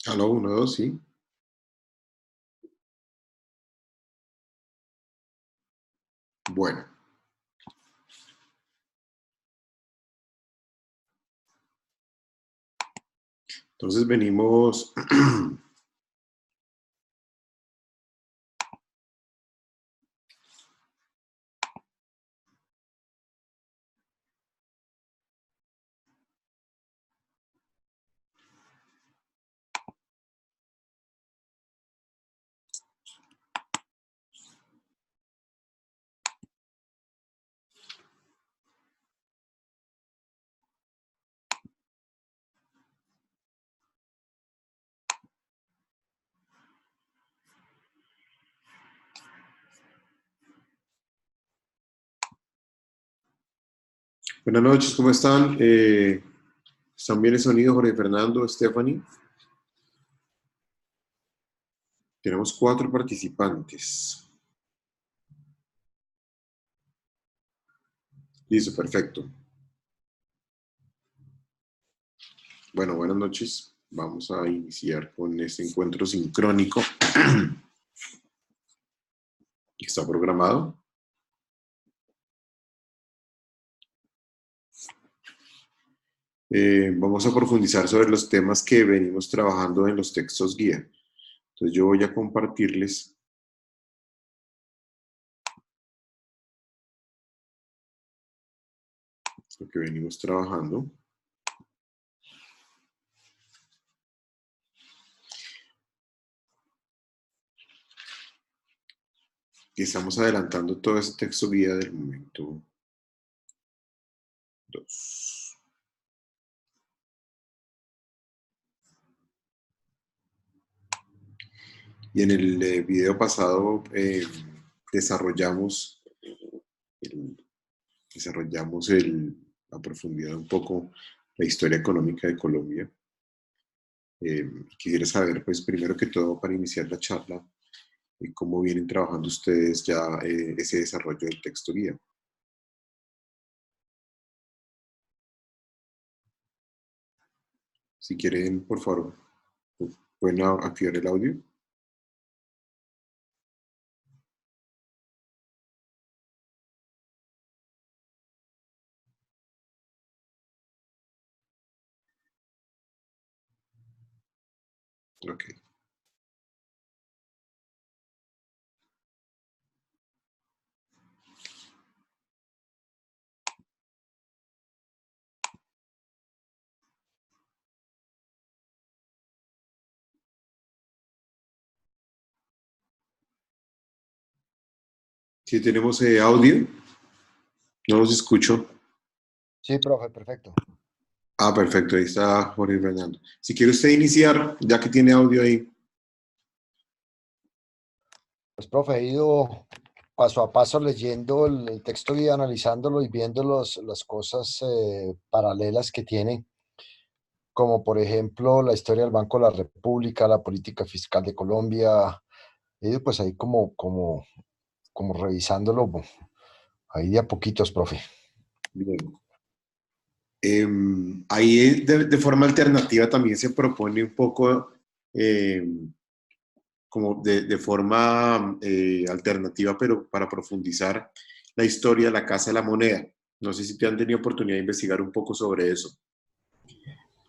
Aló, uno, dos, sí. Bueno, entonces venimos. Buenas noches, ¿cómo están? ¿Están bien el sonido, Jorge Fernando, Stephanie? Tenemos 4 participantes. Listo, perfecto. Bueno, buenas noches. Vamos a iniciar con este encuentro sincrónico que está programado. Vamos a profundizar sobre los temas que venimos trabajando en los textos guía. Entonces yo voy a compartirles lo que venimos trabajando. Y estamos adelantando todo ese texto guía del momento 2. Y en el video pasado desarrollamos, el, a profundidad un poco la historia económica de Colombia. Quisiera saber, pues, primero que todo, para iniciar la charla, cómo vienen trabajando ustedes ya ese desarrollo del texto guía. Si quieren, por favor, pueden activar el audio. Ok. Si tenemos audio, no los escucho. Sí, profe, perfecto. Ah, perfecto, ahí está Jorge Fernando. Si quiere usted iniciar, ya que tiene audio ahí. Pues, profe, he ido paso a paso leyendo el texto y analizándolo y viendo las cosas paralelas que tiene, como por ejemplo la historia del Banco de la República, la política fiscal de Colombia. He ido pues ahí como revisándolo ahí de a poquitos, profe. Bien. Ahí de forma alternativa también se propone un poco, como de forma alternativa, pero para profundizar la historia de la Casa de la Moneda. No sé si te han tenido oportunidad de investigar un poco sobre eso.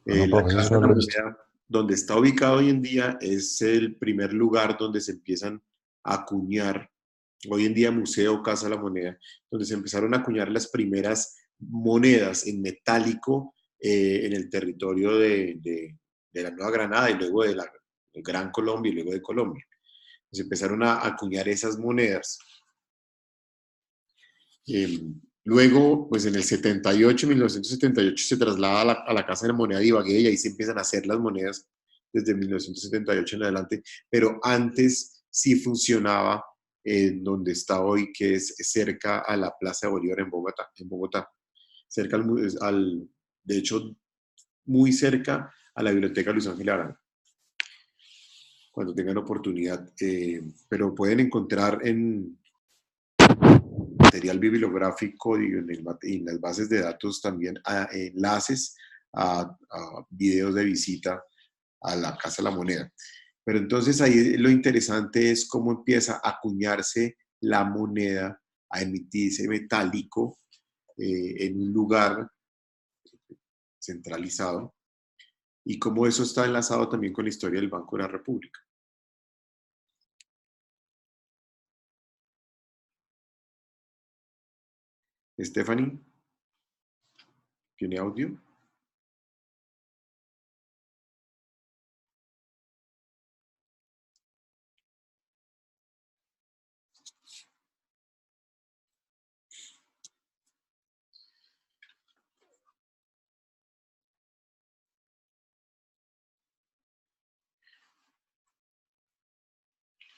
No, no, La profe, eso sí Casa no de la lo he visto. Moneda, donde está ubicado hoy en día, es el primer lugar donde se empiezan a acuñar, hoy en día Museo Casa de la Moneda, donde se empezaron a acuñar las primeras monedas en metálico en el territorio de la Nueva Granada y luego de la Gran Colombia y luego de Colombia. Se empezaron a acuñar esas monedas. Eh, Luego, pues en el 78, 1978, se traslada a la Casa de la Moneda de Ibagué y ahí se empiezan a hacer las monedas desde 1978 en adelante, pero antes sí funcionaba en donde está hoy, que es cerca a la Plaza de Bolívar en Bogotá, cerca de hecho, muy cerca a la Biblioteca Luis Ángel Arango, cuando tengan oportunidad, pero pueden encontrar en material bibliográfico y en las bases de datos también enlaces a videos de visita a la Casa de la Moneda. Pero entonces ahí lo interesante es cómo empieza a acuñarse la moneda, a emitirse metálico en un lugar centralizado, y cómo eso está enlazado también con la historia del Banco de la República. Stephanie, ¿tiene audio?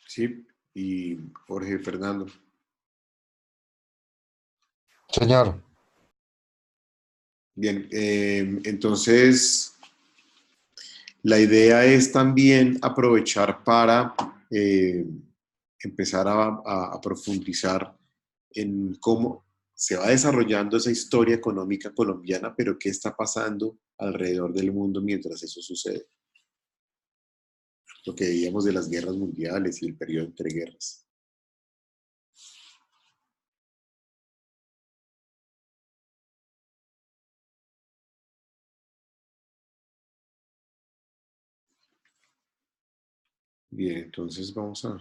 Sí, y Jorge Fernando. Señor, Bien, entonces la idea es también aprovechar para empezar a profundizar en cómo se va desarrollando esa historia económica colombiana, pero qué está pasando alrededor del mundo mientras eso sucede. Lo que veíamos de las guerras mundiales y el periodo entre guerras. Bien, entonces vamos a...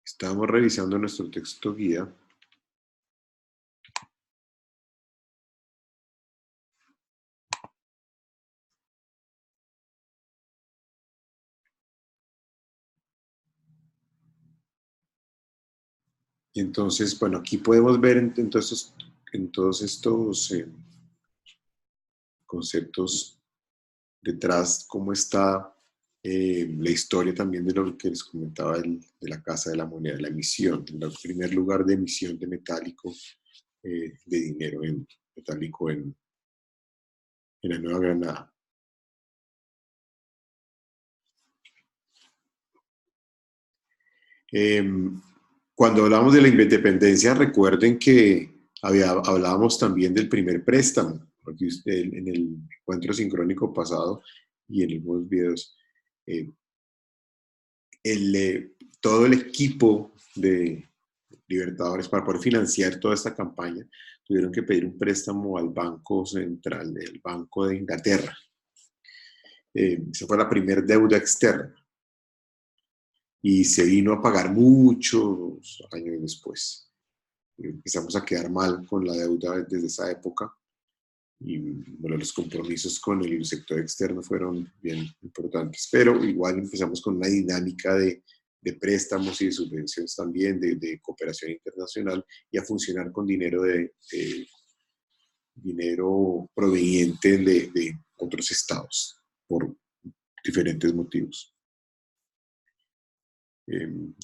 Estamos revisando nuestro texto guía. Y entonces, bueno, aquí podemos ver en todos estos conceptos detrás cómo está la historia también de lo que les comentaba de la Casa de la Moneda, la emisión, el primer lugar de emisión de metálico, de dinero metálico en la Nueva Granada. Cuando hablamos de la independencia, recuerden que hablábamos también del primer préstamo, porque en el encuentro sincrónico pasado y en algunos videos, todo el equipo de Libertadores, para poder financiar toda esta campaña, tuvieron que pedir un préstamo al Banco Central, el Banco de Inglaterra. Esa fue la primera deuda externa. Y se vino a pagar muchos años después. Empezamos a quedar mal con la deuda desde esa época, y bueno, los compromisos con el sector externo fueron bien importantes, pero igual empezamos con una dinámica de préstamos y de subvenciones también, de cooperación internacional, y a funcionar con dinero dinero proveniente de otros estados por diferentes motivos.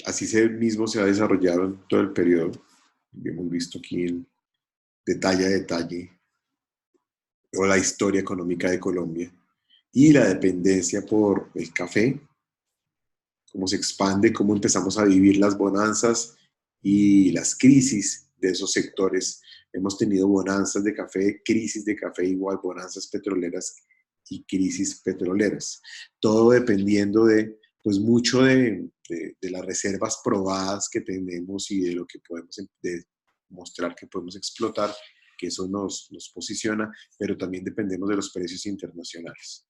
Así mismo se ha desarrollado en todo el periodo. Hemos visto aquí en detalle a detalle o la historia económica de Colombia y la dependencia por el café, cómo se expande, cómo empezamos a vivir las bonanzas y las crisis de esos sectores. Hemos tenido bonanzas de café, crisis de café igual, bonanzas petroleras y crisis petroleras. Todo dependiendo pues mucho de las reservas probadas que tenemos y de lo que podemos mostrar que podemos explotar, que eso nos posiciona, pero también dependemos de los precios internacionales.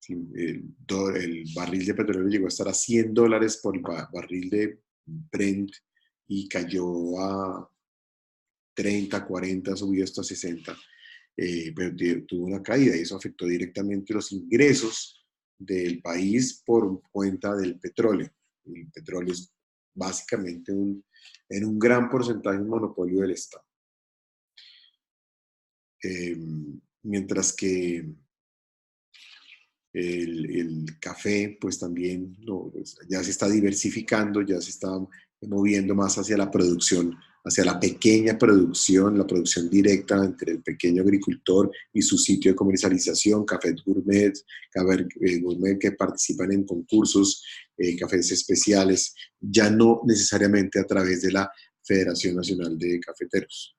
El barril de petróleo llegó a estar a $100 por barril de Brent y cayó a 30, 40, subió hasta 60, pero tuvo una caída y eso afectó directamente los ingresos del país por cuenta del petróleo. El petróleo es básicamente en un gran porcentaje un monopolio del Estado. Mientras que el café, pues también pues ya se está diversificando, ya se está moviendo más hacia la producción, hacia la pequeña producción, la producción directa entre el pequeño agricultor y su sitio de comercialización, café gourmet que participan en concursos, cafés especiales, ya no necesariamente a través de la Federación Nacional de Cafeteros.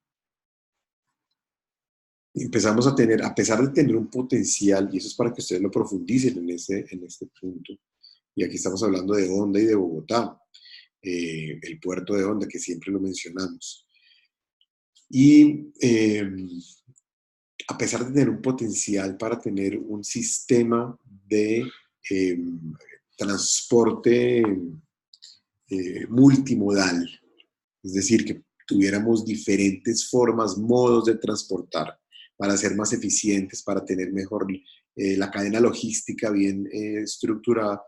Empezamos a tener, a pesar de tener un potencial, y eso es para que ustedes lo profundicen en este punto, y aquí estamos hablando de Honda y de Bogotá, el puerto de Honda, que siempre lo mencionamos. Y a pesar de tener un potencial para tener un sistema de transporte multimodal, es decir, que tuviéramos diferentes formas, modos de transportar para ser más eficientes, para tener mejor la cadena logística bien estructurada.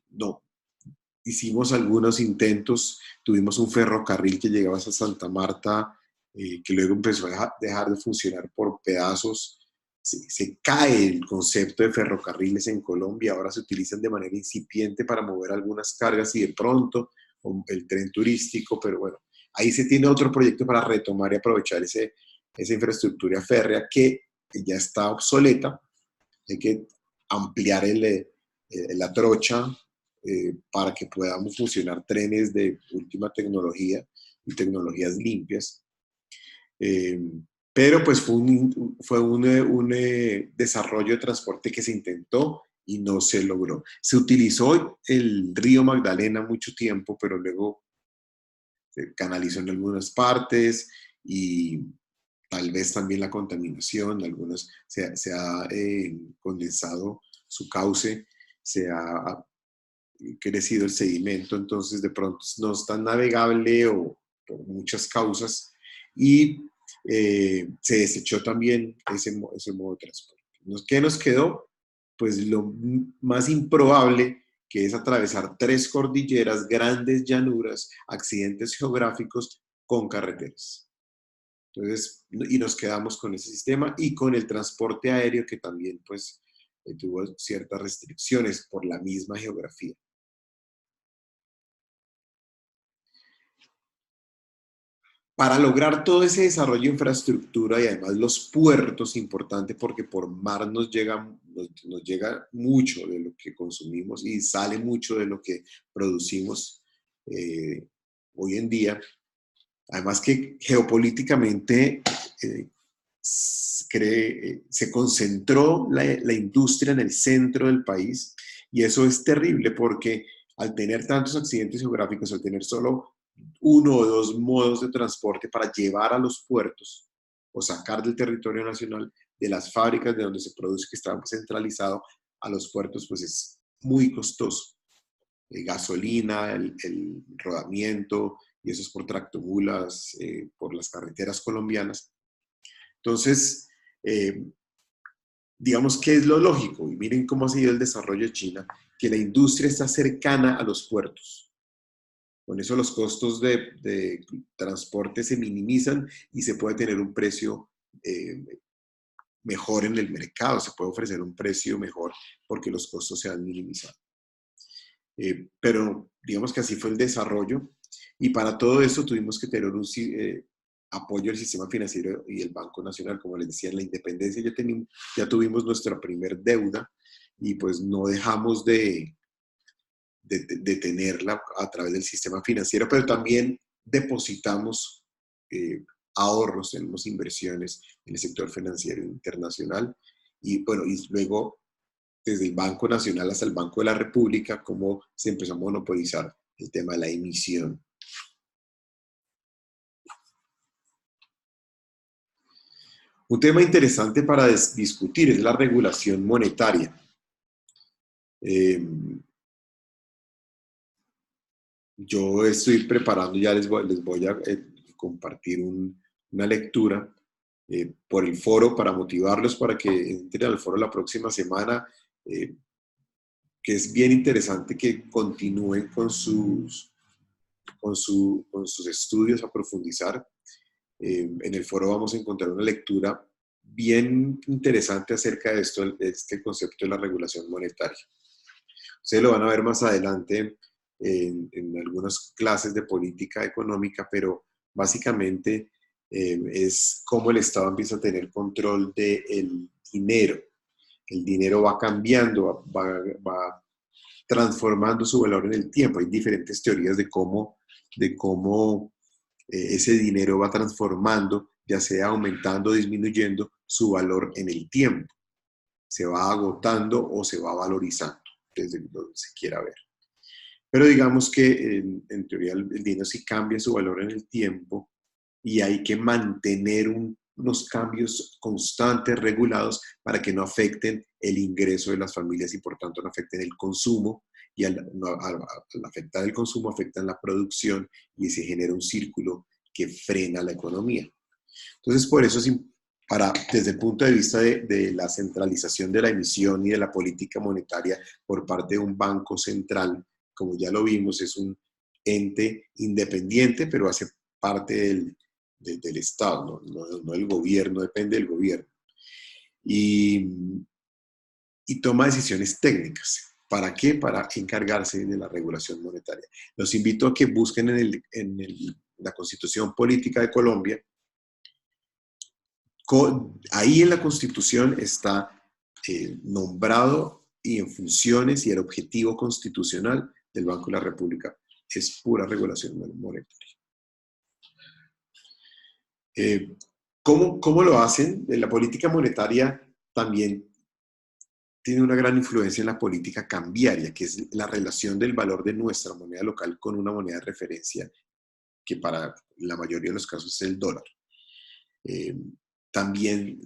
No, hicimos algunos intentos, tuvimos un ferrocarril que llegaba hasta Santa Marta, que luego empezó a dejar de funcionar por pedazos. Se cae el concepto de ferrocarriles en Colombia, ahora se utilizan de manera incipiente para mover algunas cargas y de pronto el tren turístico, pero bueno, ahí se tiene otro proyecto para retomar y aprovechar esa infraestructura férrea que ya está obsoleta. Hay que ampliar la trocha para que podamos funcionar trenes de última tecnología y tecnologías limpias. Pero pues fue un desarrollo de transporte que se intentó y no se logró. Se utilizó el río Magdalena mucho tiempo, pero luego se canalizó en algunas partes y tal vez también la contaminación, algunas se ha condensado su cauce, se ha crecido el sedimento, entonces de pronto no es tan navegable o por muchas causas y se desechó también ese modo de transporte. ¿Qué nos quedó? Pues lo más improbable, que es atravesar 3 cordilleras, grandes llanuras, accidentes geográficos con carreteras. Entonces, y nos quedamos con ese sistema y con el transporte aéreo que también pues tuvo ciertas restricciones por la misma geografía. Para lograr todo ese desarrollo de infraestructura y además los puertos, importante porque por mar nos llega mucho de lo que consumimos y sale mucho de lo que producimos hoy en día. Además que geopolíticamente se concentró la industria en el centro del país y eso es terrible porque al tener tantos accidentes geográficos, al tener solo 1 o 2 modos de transporte para llevar a los puertos o sacar del territorio nacional, de las fábricas de donde se produce, que está centralizado, a los puertos, pues es muy costoso. Gasolina, el rodamiento, y eso es por tractomulas, por las carreteras colombianas. Entonces, digamos que es lo lógico, y miren cómo ha sido el desarrollo de China, que la industria está cercana a los puertos. Con eso los costos de transporte se minimizan y se puede tener un precio mejor en el mercado, se puede ofrecer un precio mejor porque los costos se han minimizado. Pero digamos que así fue el desarrollo y para todo eso tuvimos que tener un apoyo del sistema financiero y el Banco Nacional, como les decía, en la independencia ya tuvimos nuestra primer deuda y pues no dejamos de tenerla a través del sistema financiero, pero también depositamos ahorros, tenemos inversiones en el sector financiero internacional y bueno, y luego desde el Banco Nacional hasta el Banco de la República, cómo se empezó a monopolizar el tema de la emisión. Un tema interesante para discutir es la regulación monetaria. Yo estoy preparando, ya les voy a compartir una lectura por el foro para motivarlos para que entren al foro la próxima semana, que es bien interesante que continúen con sus estudios a profundizar. En el foro vamos a encontrar una lectura bien interesante acerca de este concepto de la regulación monetaria. Ustedes lo van a ver más adelante en algunas clases de política económica, pero básicamente es cómo el Estado empieza a tener control del dinero. El dinero va cambiando, va transformando su valor en el tiempo. Hay diferentes teorías de cómo ese dinero va transformando, ya sea aumentando o disminuyendo su valor en el tiempo. Se va agotando o se va valorizando, desde donde se quiera ver. Pero digamos que en teoría el dinero sí cambia su valor en el tiempo y hay que mantener unos cambios constantes, regulados, para que no afecten el ingreso de las familias y por tanto no afecten el consumo. Y al afectar el consumo, afectan la producción y se genera un círculo que frena la economía. Entonces, por eso, desde el punto de vista de la centralización de la emisión y de la política monetaria por parte de un banco central, como ya lo vimos, es un ente independiente, pero hace parte del Estado, no el gobierno, depende del gobierno. Y toma decisiones técnicas. ¿Para qué? Para encargarse de la regulación monetaria. Los invito a que busquen en la Constitución Política de Colombia. Ahí en la Constitución está nombrado y en funciones, y el objetivo constitucional del Banco de la República es pura regulación monetaria. ¿Cómo lo hacen? La política monetaria también tiene una gran influencia en la política cambiaria, que es la relación del valor de nuestra moneda local con una moneda de referencia, que para la mayoría de los casos es el dólar. También,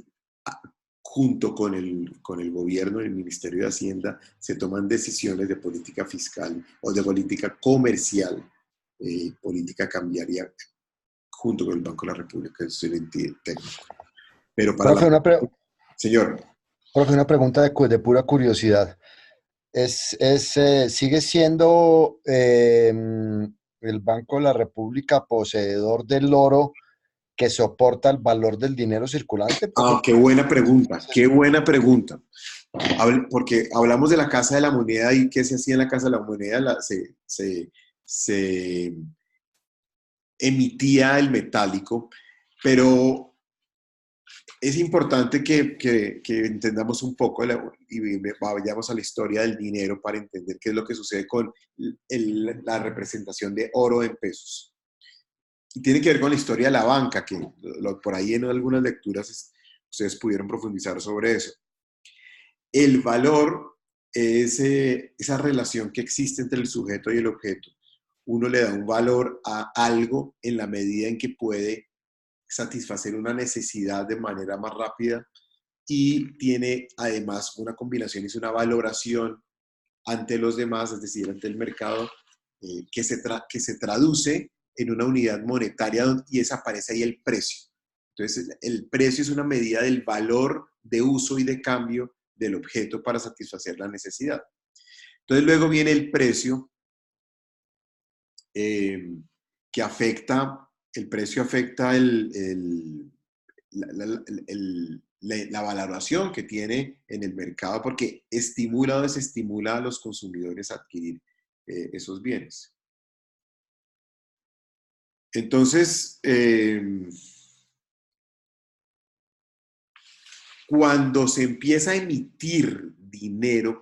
junto con el gobierno, el Ministerio de Hacienda, se toman decisiones de política fiscal o de política comercial, política cambiaria, junto con el Banco de la República, es el ente técnico. Pero para Profe, Señor. Profe, una pregunta de pura curiosidad. ¿Sigue siendo el Banco de la República poseedor del oro que soporta el valor del dinero circulante, profe? Qué buena pregunta, qué buena pregunta. Porque hablamos de la Casa de la Moneda y qué se hacía en la Casa de la Moneda, se emitía el metálico, pero es importante que entendamos un poco y vayamos a la historia del dinero para entender qué es lo que sucede con la representación de oro en pesos. Y tiene que ver con la historia de la banca, que por ahí en algunas lecturas ustedes pudieron profundizar sobre eso. El valor es esa relación que existe entre el sujeto y el objeto. Uno le da un valor a algo en la medida en que puede satisfacer una necesidad de manera más rápida y tiene además una combinación, es una valoración ante los demás, es decir, ante el mercado, que se traduce en una unidad monetaria y aparece ahí el precio. Entonces, el precio es una medida del valor de uso y de cambio del objeto para satisfacer la necesidad. Entonces, luego viene el precio, que afecta, el precio afecta la valoración que tiene en el mercado, porque estimula o desestimula a los consumidores a adquirir esos bienes. Entonces, cuando se empieza a emitir dinero,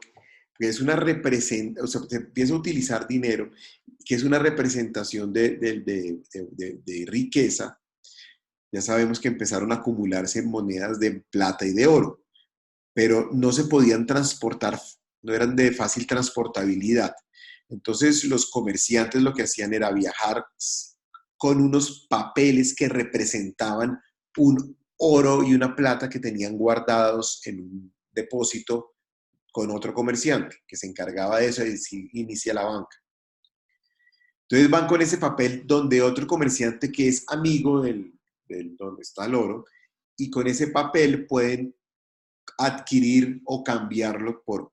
que es una representación, o sea, se empieza a utilizar dinero, que es una representación de riqueza, ya sabemos que empezaron a acumularse monedas de plata y de oro, pero no se podían transportar, no eran de fácil transportabilidad. Entonces los comerciantes lo que hacían era viajar con unos papeles que representaban un oro y una plata que tenían guardados en un depósito con otro comerciante que se encargaba de eso y inicia la banca. Entonces van con ese papel donde otro comerciante que es amigo donde está el oro, y con ese papel pueden adquirir o cambiarlo por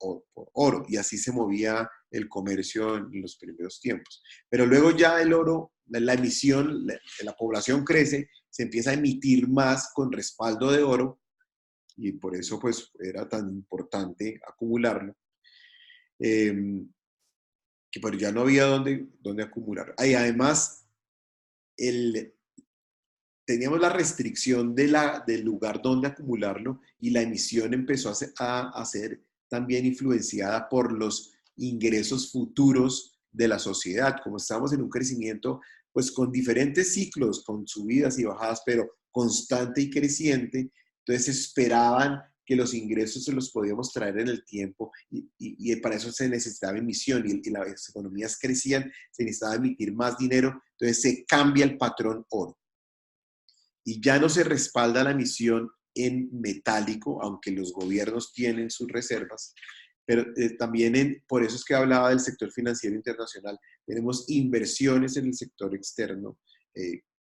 oro, y así se movía el comercio en los primeros tiempos. Pero luego ya el oro, la emisión, la población crece, se empieza a emitir más con respaldo de oro, y por eso pues era tan importante acumularlo, pero ya no había dónde acumular. Y además, teníamos la restricción del lugar donde acumularlo, y la emisión empezó a ser también influenciada por los ingresos futuros de la sociedad. Como estamos en un crecimiento, pues con diferentes ciclos, con subidas y bajadas, pero constante y creciente, entonces esperaban que los ingresos se los podíamos traer en el tiempo y para eso se necesitaba emisión y las economías crecían, se necesitaba emitir más dinero, entonces se cambia el patrón oro. Y ya no se respalda la emisión en metálico, aunque los gobiernos tienen sus reservas, pero también por eso es que hablaba del sector financiero internacional, tenemos inversiones en el sector externo,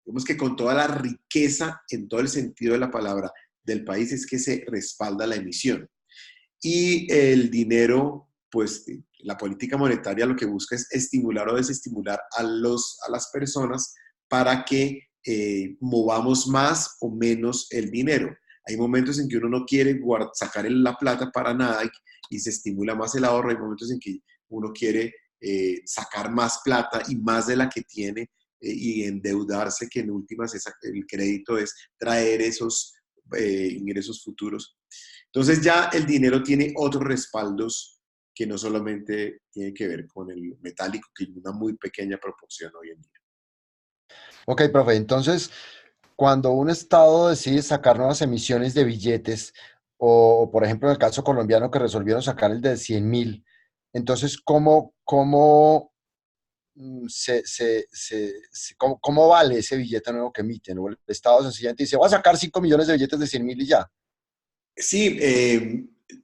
vemos que con toda la riqueza, en todo el sentido de la palabra, del país es que se respalda la emisión. Y el dinero, pues la política monetaria lo que busca es estimular o desestimular a las personas para que movamos más o menos el dinero. Hay momentos en que uno no quiere sacar la plata para nada y se estimula más el ahorro. Hay momentos en que uno quiere sacar más plata y más de la que tiene y endeudarse, que en últimas el crédito es traer esos ingresos futuros. Entonces ya el dinero tiene otros respaldos que no solamente tiene que ver con el metálico, que es una muy pequeña proporción hoy en día. Ok, profe, entonces, cuando un estado decide sacar nuevas emisiones de billetes, o por ejemplo en el caso colombiano que resolvieron sacar el de 100.000, entonces, ¿cómo vale ese billete nuevo que emiten? ¿O el estado sencillamente dice, voy a sacar 5 millones de billetes de 100.000 y ya? Sí,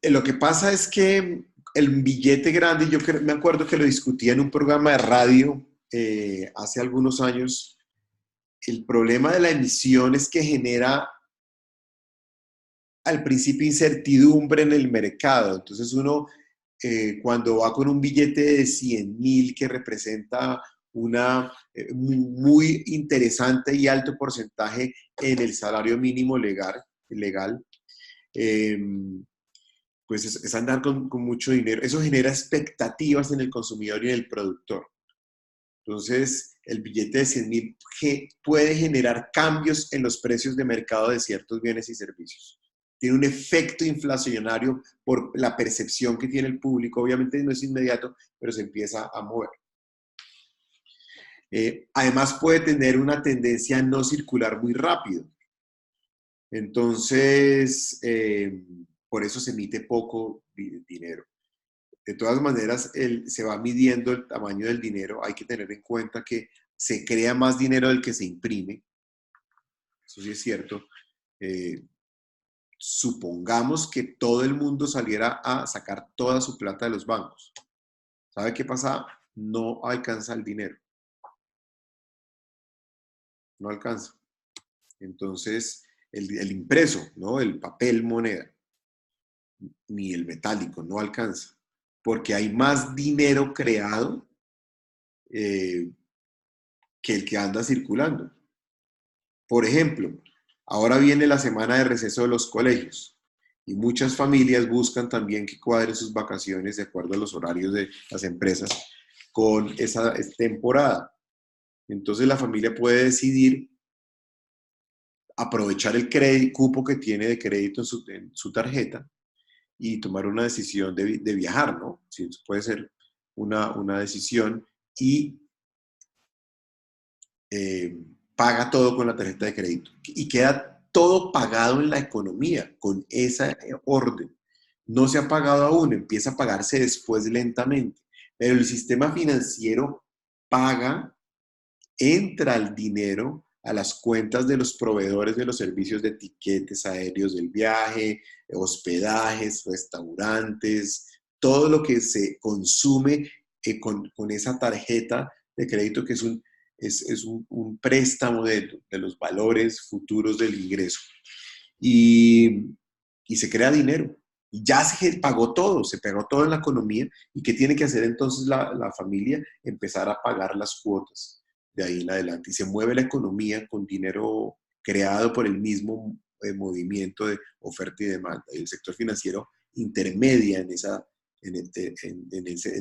lo que pasa es que el billete grande, me acuerdo que lo discutía en un programa de radio hace algunos años, el problema de la emisión es que genera al principio incertidumbre en el mercado. Entonces uno, cuando va con un billete de 100.000 que representa una muy interesante y alto porcentaje en el salario mínimo legal, eh, pues es andar con mucho dinero. Eso genera expectativas en el consumidor y en el productor. Entonces, el billete de 100.000 puede generar cambios en los precios de mercado de ciertos bienes y servicios. Tiene un efecto inflacionario por la percepción que tiene el público. Obviamente no es inmediato, pero se empieza a mover. Además, puede tener una tendencia a no circular muy rápido. Entonces, por eso se emite poco dinero. De todas maneras, se va midiendo el tamaño del dinero. Hay que tener en cuenta que se crea más dinero del que se imprime. Eso sí es cierto. Eh, Supongamos que todo el mundo saliera a sacar toda su plata de los bancos. ¿Sabe qué pasa? No alcanza el dinero. No alcanza. Entonces, el impreso, ¿no? El papel moneda, ni el metálico, no alcanza. Porque hay más dinero creado eh, que el que anda circulando. Por ejemplo, ahora viene la semana de receso de los colegios y muchas familias buscan también que cuadren sus vacaciones de acuerdo a los horarios de las empresas con esa temporada. Entonces la familia puede decidir aprovechar el cupo que tiene de crédito en su tarjeta y tomar una decisión de viajar, ¿no? Sí, puede ser una decisión y eh, paga todo con la tarjeta de crédito y queda todo pagado en la economía con esa orden. No se ha pagado aún, empieza a pagarse después lentamente, pero el sistema financiero paga, entra el dinero a las cuentas de los proveedores de los servicios de tiquetes aéreos del viaje, hospedajes, restaurantes, todo lo que se consume con esa tarjeta de crédito que es un préstamo de los valores futuros del ingreso. Y, y se crea dinero. Y ya se pagó todo, se pagó todo en la economía. ¿Y qué tiene que hacer entonces la familia? Empezar a pagar las cuotas de ahí en adelante. Y se mueve la economía con dinero creado por el mismo movimiento de oferta y demanda. Y el sector financiero intermedia en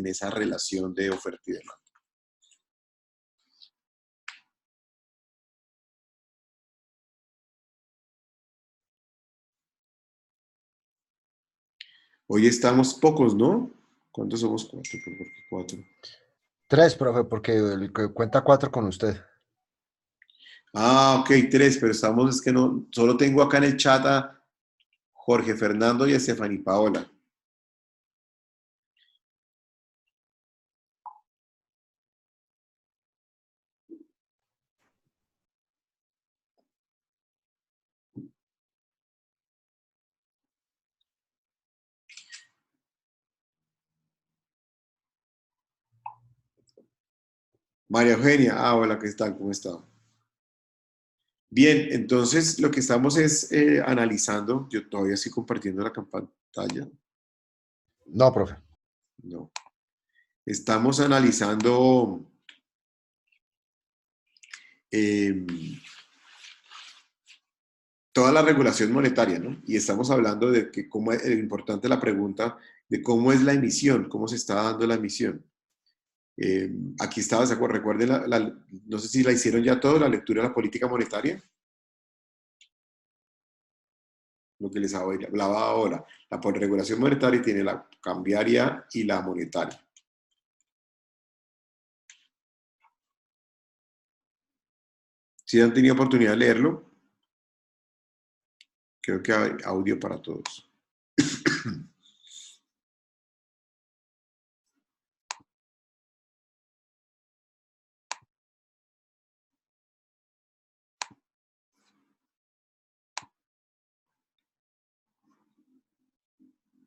esa relación de oferta y demanda. Hoy estamos pocos, ¿no? ¿Cuántos somos? Cuatro, ¿por qué cuatro? Tres, profe, porque el que cuenta cuatro con usted. Ah, ok, tres, pero estamos, es que no, solo tengo acá en el chat a Jorge Fernando y a Stephanie Paola. María Eugenia, hola, ¿qué tal? ¿Cómo está? Bien, entonces lo que estamos es analizando, yo todavía estoy compartiendo la pantalla, No, profe. no, estamos analizando eh, toda la regulación monetaria, ¿no? Y estamos hablando de que cómo es importante la pregunta de cómo es la emisión, cómo se está dando la emisión. Aquí estaba, recuerden, no sé si la hicieron ya todo, la lectura de la política monetaria, lo que les hablaba ahora. La regulación monetaria tiene la cambiaria y la monetaria. Si han tenido oportunidad de leerlo, creo que hay audio para todos.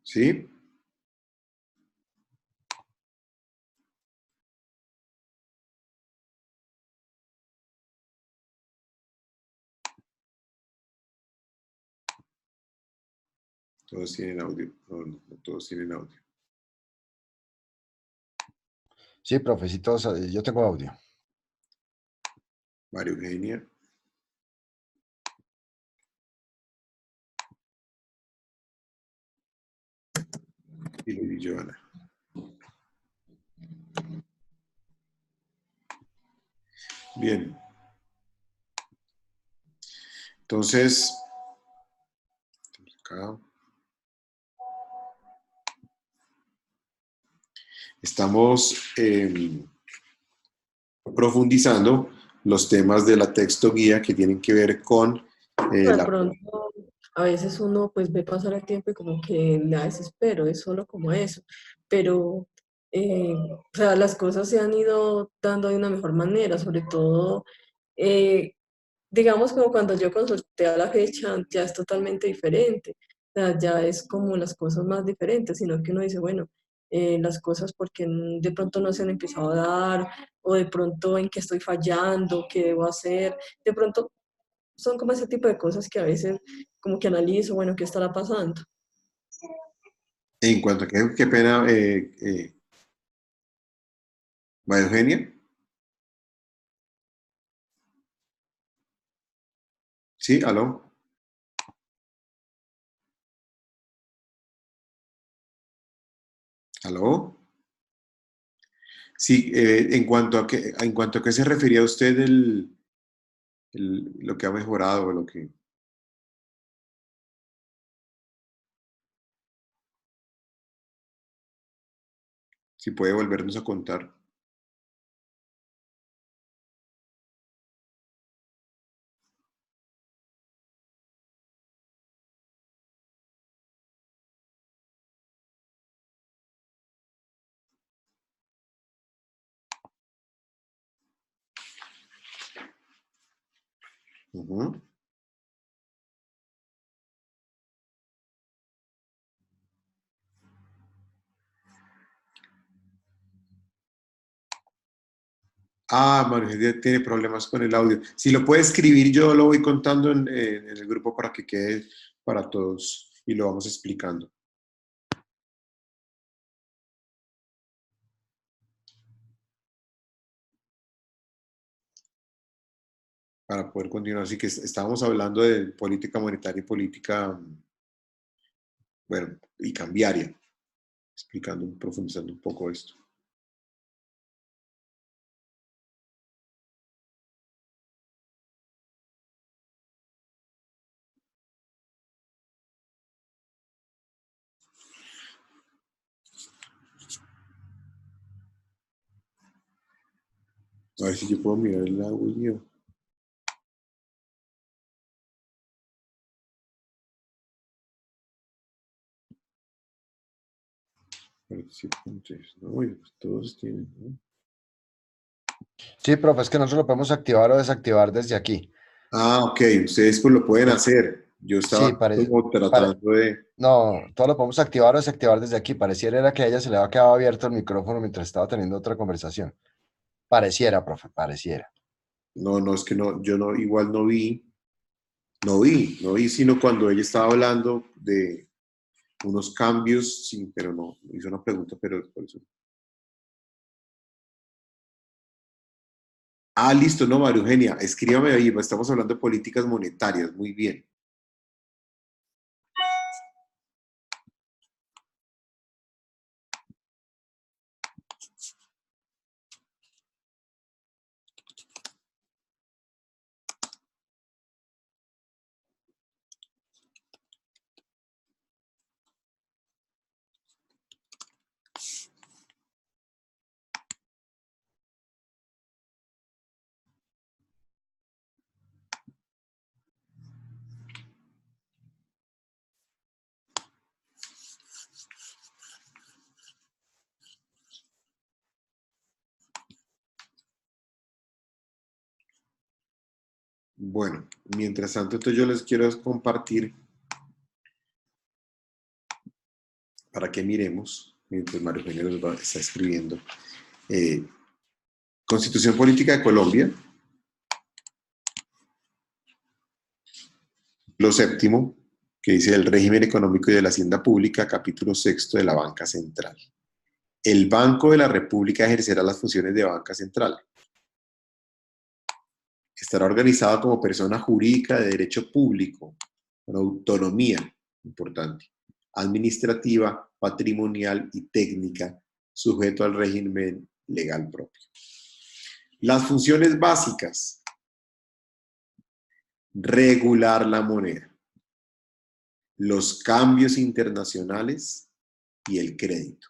¿Sí? Todos tienen audio. No, no, no todos tienen audio. Sí, profecitos, yo tengo audio. María Eugenia y Lady Joana. Bien. Entonces, acá estamos profundizando los temas de la texto guía que tienen que ver con De la... pronto, a veces uno pues ve pasar el tiempo y como que le da desespero, es solo como eso, pero o sea, las cosas se han ido dando de una mejor manera, sobre todo, eh, digamos como cuando yo consulté a la fecha, ya es totalmente diferente, o sea, ya es como las cosas más diferentes, sino que uno dice, bueno, las cosas porque de pronto no se han empezado a dar, o de pronto en qué estoy fallando, qué debo hacer, de pronto son como ese tipo de cosas que a veces como que analizo, bueno, ¿qué estará pasando? En cuanto a qué pena, María Eugenia. Sí, aló. Aló. Sí, en cuanto a qué se refería usted lo que ha mejorado, lo que... Si puede volvernos a contar. Ujú. María Eugenia tiene problemas con el audio. Si lo puede escribir, yo lo voy contando en el grupo para que quede para todos y lo vamos explicando para poder continuar. Así que estábamos hablando de política monetaria y política, bueno, y cambiaria, explicando, profundizando un poco esto. A ver si yo puedo mirar el audio. Participantes, ¿no? Oye, pues todos tienen, ¿no? Sí, profe, es que nosotros lo podemos activar o desactivar desde aquí. Ah, ok, ustedes pues lo pueden Entonces, hacer. Yo sí, estaba como tratando de... no, todo lo podemos activar o desactivar desde aquí. Pareciera era que a ella se le había quedado abierto el micrófono mientras estaba teniendo otra conversación. Pareciera, profe, pareciera. No, no, es que no, yo no, igual no vi, sino cuando ella estaba hablando de unos cambios, sí, pero no, hizo una pregunta, pero por eso. Ah, listo, no, María Eugenia, escríbame ahí, estamos hablando de políticas monetarias, muy bien. Bueno, mientras tanto, entonces yo les quiero compartir para que miremos, mientras María Eugenia está escribiendo, eh, Constitución Política de Colombia, lo séptimo, que dice el régimen económico y de la hacienda pública, capítulo sexto de la banca central. El Banco de la República ejercerá las funciones de banca central. Estará organizado como persona jurídica de derecho público, con autonomía, importante, administrativa, patrimonial y técnica, sujeto al régimen legal propio. Las funciones básicas: regular la moneda, los cambios internacionales y el crédito.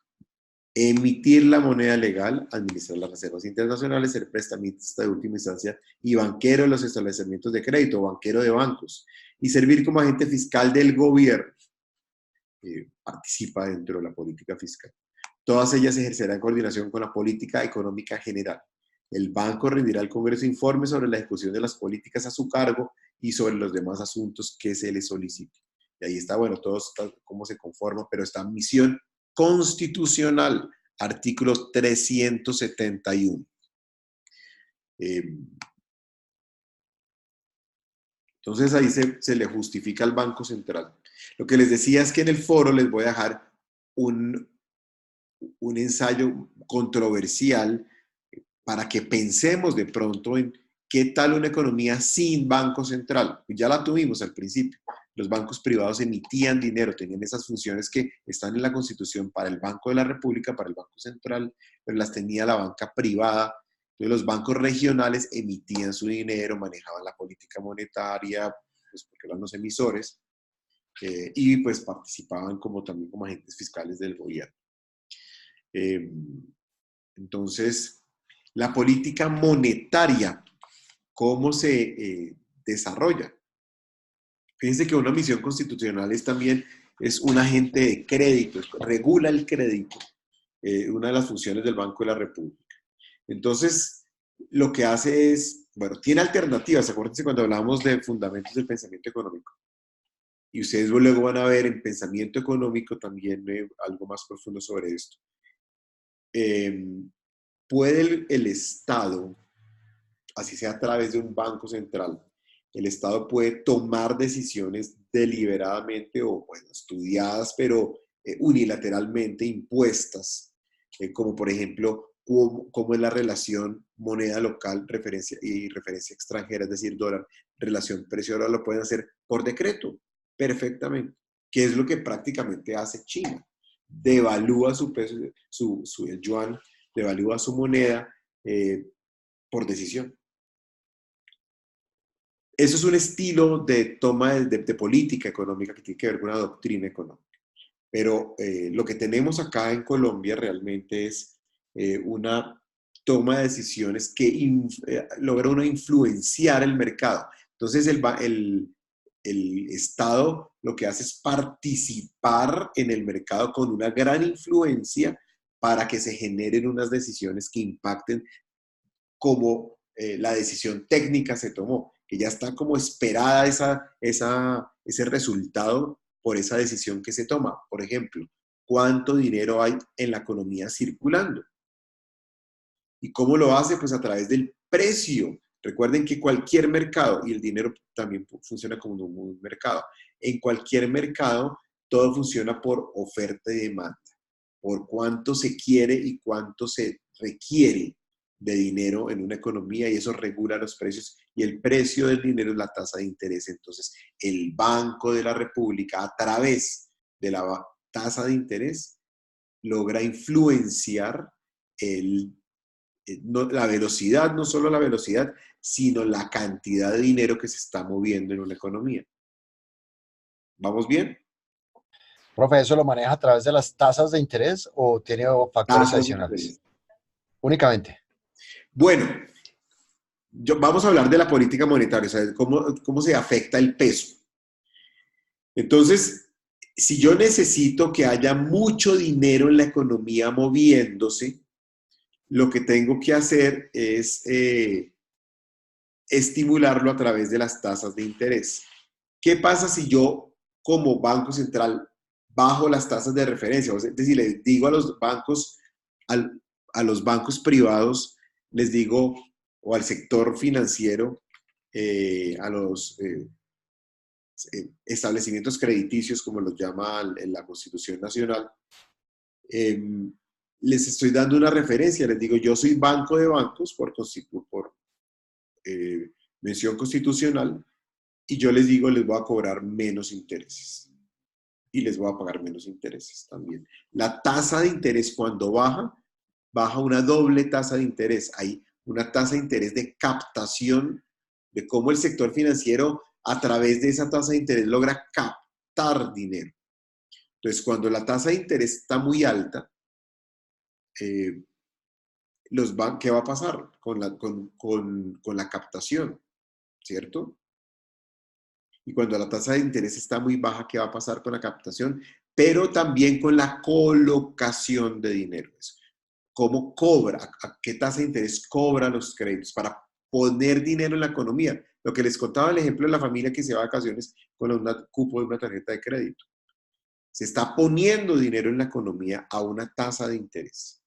Emitir la moneda legal, administrar las reservas internacionales, ser prestamista de última instancia y banquero de los establecimientos de crédito, banquero de bancos, y servir como agente fiscal del gobierno. Participa dentro de la política fiscal. Todas ellas ejercerán en coordinación con la política económica general. El banco rendirá al Congreso informes sobre la ejecución de las políticas a su cargo y sobre los demás asuntos que se le solicite. Y ahí está, bueno, todo está cómo se conforma, pero está misión constitucional, artículo 371. Entonces ahí se le justifica al Banco Central. Lo que les decía es que en el foro les voy a dejar un ensayo controversial para que pensemos de pronto en qué tal una economía sin Banco Central. Ya la tuvimos al principio. Los bancos privados emitían dinero, tenían esas funciones que están en la Constitución para el Banco de la República, para el Banco Central, pero las tenía la banca privada. Entonces los bancos regionales emitían su dinero, manejaban la política monetaria, pues porque eran los emisores, y pues participaban también como agentes fiscales del gobierno. Entonces, la política monetaria, ¿cómo se desarrolla? Fíjense que una misión constitucional es un agente de crédito, regula el crédito, una de las funciones del Banco de la República. Entonces, lo que hace es, bueno, tiene alternativas. Acuérdense cuando hablamos de fundamentos del pensamiento económico. Y ustedes luego van a ver en pensamiento económico también algo más profundo sobre esto. ¿Puede el Estado, así sea a través de un banco central, el Estado puede tomar decisiones deliberadamente o bueno, estudiadas, pero unilateralmente impuestas, como por ejemplo, cómo es la relación moneda local y referencia extranjera, es decir, dólar, relación precio-dólar, lo pueden hacer por decreto, perfectamente, que es lo que prácticamente hace China. Devalúa su peso, el yuan, devalúa su moneda por decisión. Eso es un estilo de toma de política económica que tiene que ver con una doctrina económica. Pero lo que tenemos acá en Colombia realmente es una toma decisiones que logra uno influenciar el mercado. Entonces el Estado lo que hace es participar en el mercado con una gran influencia para que se generen unas decisiones que impacten como la decisión técnica se tomó, que ya está como esperada ese resultado por esa decisión que se toma. Por ejemplo, ¿cuánto dinero hay en la economía circulando? ¿Y cómo lo hace? Pues a través del precio. Recuerden que cualquier mercado, y el dinero también funciona como un mercado, en cualquier mercado todo funciona por oferta y demanda, por cuánto se quiere y cuánto se requiere de dinero en una economía, y eso regula los precios, y el precio del dinero es la tasa de interés. Entonces, el Banco de la República, a través de la tasa de interés, logra influenciar la velocidad, no solo la velocidad, sino la cantidad de dinero que se está moviendo en una economía. ¿Vamos bien? Profe, ¿eso lo maneja a través de las tasas de interés o tiene factores Tasas de adicionales? interés. Únicamente. Bueno, vamos a hablar de la política monetaria, o sea, cómo se afecta el peso. Entonces, si yo necesito que haya mucho dinero en la economía moviéndose, lo que tengo que hacer es estimularlo a través de las tasas de interés. ¿Qué pasa si yo, como Banco Central, bajo las tasas de referencia? Es decir, les digo a los bancos, a los bancos privados, les digo, o al sector financiero, a los establecimientos crediticios, como los llama la Constitución Nacional, les estoy dando una referencia, les digo, yo soy banco de bancos por mención constitucional, y yo les digo, les voy a cobrar menos intereses y les voy a pagar menos intereses también. La tasa de interés cuando baja una doble tasa de interés. Hay una tasa de interés de captación, de cómo el sector financiero a través de esa tasa de interés logra captar dinero. Entonces, cuando la tasa de interés está muy alta, ¿qué va a pasar con la captación? ¿Cierto? Y cuando la tasa de interés está muy baja, ¿qué va a pasar con la captación? Pero también con la colocación de dinero. ¿Cómo cobra? ¿A qué tasa de interés cobra los créditos para poner dinero en la economía? Lo que les contaba el ejemplo de la familia que se va a vacaciones con un cupo de una tarjeta de crédito. Se está poniendo dinero en la economía a una tasa de interés.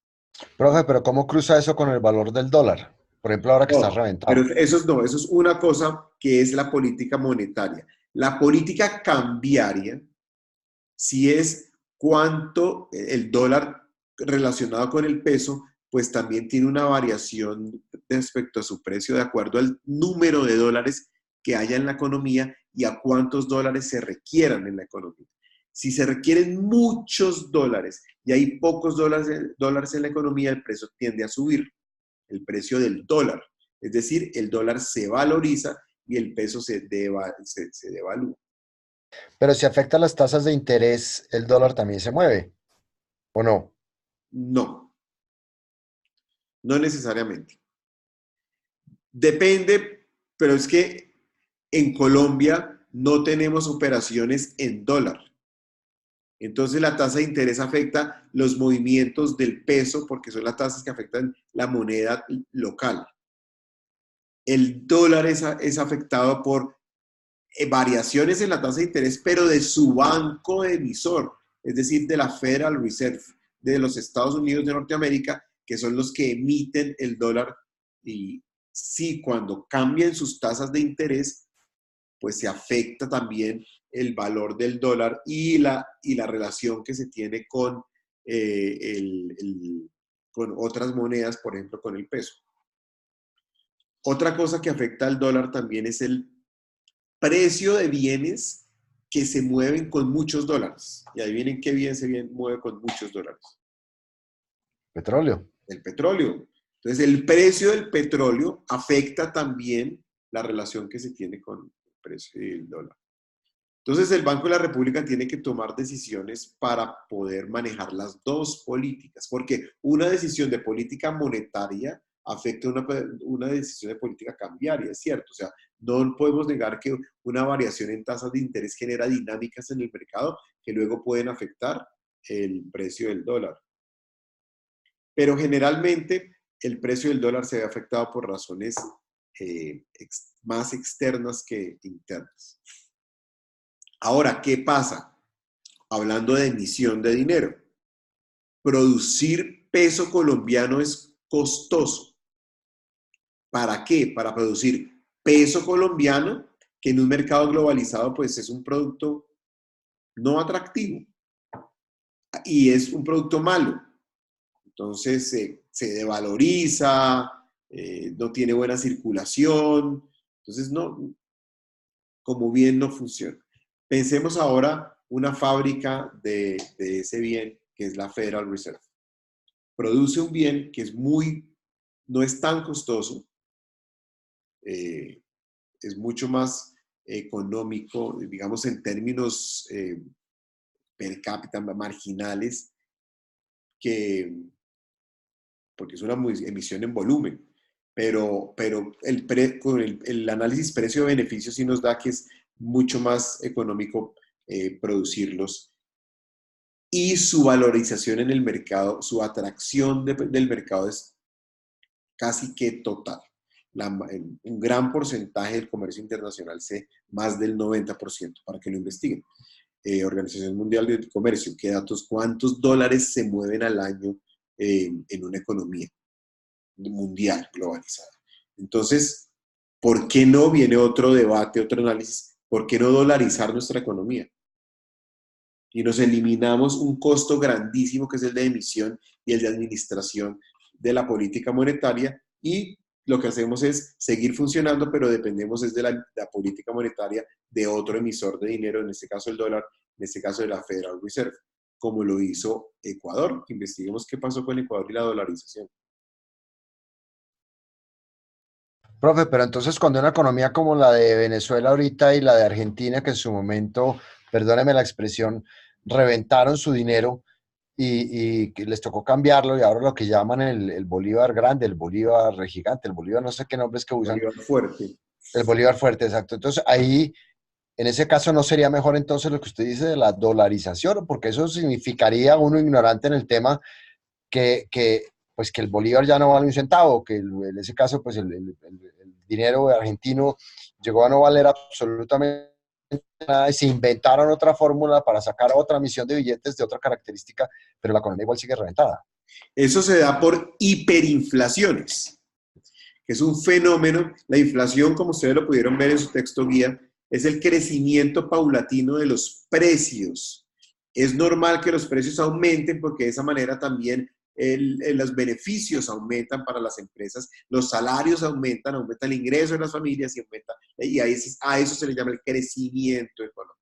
Profe, pero ¿cómo cruza eso con el valor del dólar? Por ejemplo, ahora que está No, pero reventado. eso es una cosa que es la política monetaria. La política cambiaria si es cuánto el dólar relacionado con el peso, pues también tiene una variación respecto a su precio de acuerdo al número de dólares que haya en la economía y a cuántos dólares se requieran en la economía. Si se requieren muchos dólares y hay pocos dólares en la economía, el precio tiende a subir, el precio del dólar. Es decir, el dólar se valoriza y el peso se devalúa. Pero si afecta las tasas de interés, el dólar también se mueve, ¿o no? No, no necesariamente. Depende, pero es que en Colombia no tenemos operaciones en dólar. Entonces la tasa de interés afecta los movimientos del peso porque son las tasas que afectan la moneda local. El dólar es afectado por variaciones en la tasa de interés, pero de su banco emisor, es decir, de la Federal Reserve de los Estados Unidos de Norteamérica, que son los que emiten el dólar. Y sí, cuando cambian sus tasas de interés, pues se afecta también el valor del dólar y la relación que se tiene con, con otras monedas, por ejemplo, con el peso. Otra cosa que afecta al dólar también es el precio de bienes que se mueven con muchos dólares. Y adivinen qué bien se mueve con muchos dólares. Petróleo. El petróleo. Entonces, el precio del petróleo afecta también la relación que se tiene con el precio del dólar. Entonces, el Banco de la República tiene que tomar decisiones para poder manejar las dos políticas, porque una decisión de política monetaria afecta una decisión de política cambiaria, es cierto. O sea, no podemos negar que una variación en tasas de interés genera dinámicas en el mercado que luego pueden afectar el precio del dólar. Pero generalmente el precio del dólar se ve afectado por razones más externas que internas. Ahora, ¿qué pasa? Hablando de emisión de dinero. Producir peso colombiano es costoso. ¿Para qué? Para producir peso colombiano, que en un mercado globalizado pues es un producto no atractivo y es un producto malo. Entonces se devaloriza, no tiene buena circulación, entonces no, como bien no funciona. Pensemos ahora una fábrica de ese bien, que es la Federal Reserve. Produce un bien que no es tan costoso, es mucho más económico, digamos en términos per cápita marginales, porque es una emisión en volumen, pero con el análisis precio-beneficio sí nos da que es mucho más económico producirlos, y su valorización en el mercado, su atracción del mercado es casi que total. Un gran porcentaje del comercio internacional, más del 90%, para que lo investiguen. Organización Mundial del Comercio, ¿qué datos? ¿Cuántos dólares se mueven al año en una economía mundial globalizada? Entonces, ¿por qué no viene otro debate, otro análisis? ¿Por qué no dolarizar nuestra economía? Y nos eliminamos un costo grandísimo que es el de emisión y el de administración de la política monetaria, y lo que hacemos es seguir funcionando, pero dependemos es de la política monetaria de otro emisor de dinero, en este caso el dólar, en este caso de la Federal Reserve, como lo hizo Ecuador. Investiguemos qué pasó con Ecuador y la dolarización. Profe, pero entonces cuando una economía como la de Venezuela ahorita y la de Argentina, que en su momento, perdóneme la expresión, reventaron su dinero y que les tocó cambiarlo, y ahora lo que llaman el bolívar grande, el bolívar gigante, el bolívar no sé qué nombres que usan, Bolívar fuerte. el bolívar fuerte, exacto. Entonces ahí, en ese caso, ¿no sería mejor entonces lo que usted dice de la dolarización? Porque eso significaría, uno ignorante en el tema, pues que el bolívar ya no vale un centavo, que en ese caso pues el dinero argentino llegó a no valer absolutamente nada, y se inventaron otra fórmula para sacar otra emisión de billetes de otra característica, pero la economía igual sigue reventada. Eso se da por hiperinflaciones, que es un fenómeno. La inflación, como ustedes lo pudieron ver en su texto guía, es el crecimiento paulatino de los precios. Es normal que los precios aumenten porque de esa manera también los beneficios aumentan para las empresas, los salarios aumentan, aumenta el ingreso de las familias y a eso se le llama el crecimiento económico.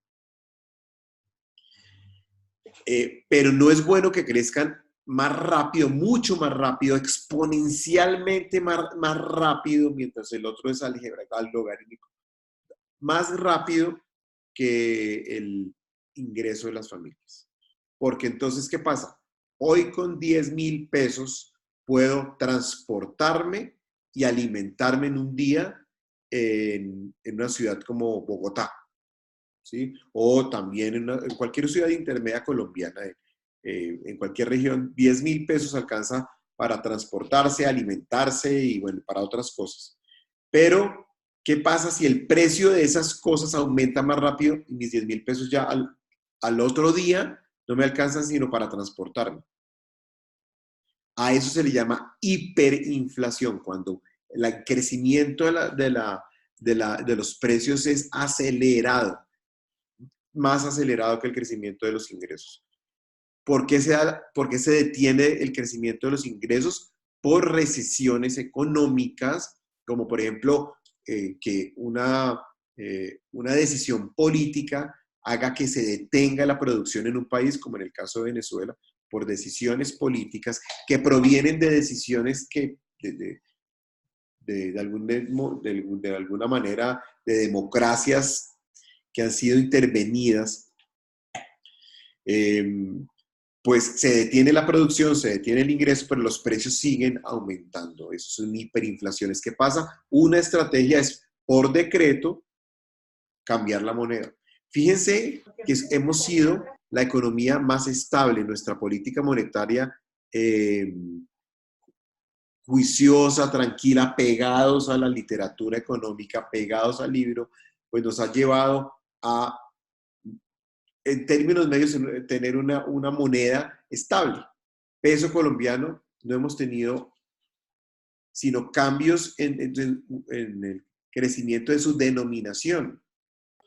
Pero no es bueno que crezcan más rápido, mucho más rápido, exponencialmente más rápido, mientras el otro es algebraico, logarítmico, más rápido que el ingreso de las familias. Porque entonces, ¿qué pasa? Hoy con 10.000 pesos puedo transportarme y alimentarme en un día en una ciudad como Bogotá, ¿sí? O también en cualquier ciudad intermedia colombiana, en cualquier región, 10.000 pesos alcanza para transportarse, alimentarse y bueno, para otras cosas. Pero, ¿qué pasa si el precio de esas cosas aumenta más rápido y mis 10.000 pesos ya al otro día no me alcanzan sino para transportarme? A eso se le llama hiperinflación, cuando el crecimiento de los precios es acelerado, más acelerado que el crecimiento de los ingresos. ¿Por qué se detiene el crecimiento de los ingresos? Por recesiones económicas, como por ejemplo que una decisión política haga que se detenga la producción en un país, como en el caso de Venezuela, por decisiones políticas que provienen de decisiones que de alguna manera de democracias que han sido intervenidas pues se detiene la producción, se detiene el ingreso, pero los precios siguen aumentando. Eso son hiperinflaciones. ¿Qué pasa? Una estrategia es, por decreto, cambiar la moneda. Fíjense que hemos sido la economía más estable, nuestra política monetaria juiciosa, tranquila, pegados a la literatura económica, pegados al libro, pues nos ha llevado a, en términos medios, tener una moneda estable. Peso colombiano, no hemos tenido sino cambios en el crecimiento de su denominación.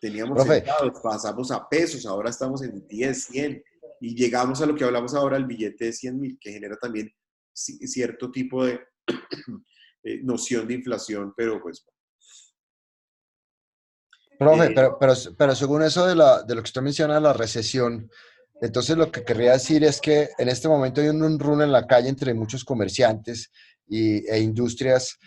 Teníamos Profe, centavos, pasamos a pesos, ahora estamos en 10, 100, y llegamos a lo que hablamos ahora, el billete de 100.000, que genera también cierto tipo de noción de inflación, pero pues... profe, Eh, pero según eso de lo que usted menciona, la recesión, entonces lo que querría decir es que en este momento hay un run en la calle entre muchos comerciantes e industrias